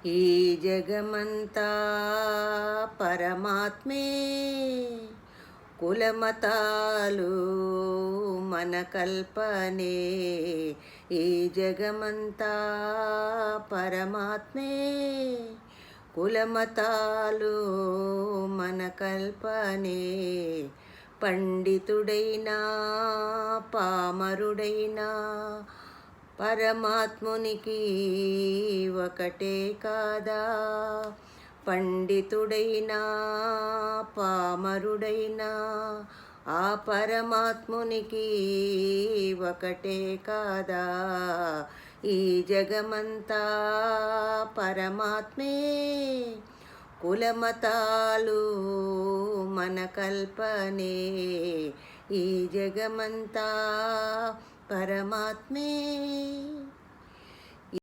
ఈ జగమంతా పరమాత్మే, కులమతాలు మన కల్పనే. ఈ జగమంతా పరమాత్మే, కులమతాలు మన కల్పనే. పండితుడైనా పామరుడైనా పరమాత్మునికి ఒకటే కాదా. పండితుడైనా పామరుడైనా ఆ పరమాత్మునికి ఒకటే కాదా. ఈ జగమంతా పరమాత్మే, కులమతాలు మన కల్పనే. ఈ జగమంతా పరమాత్మే.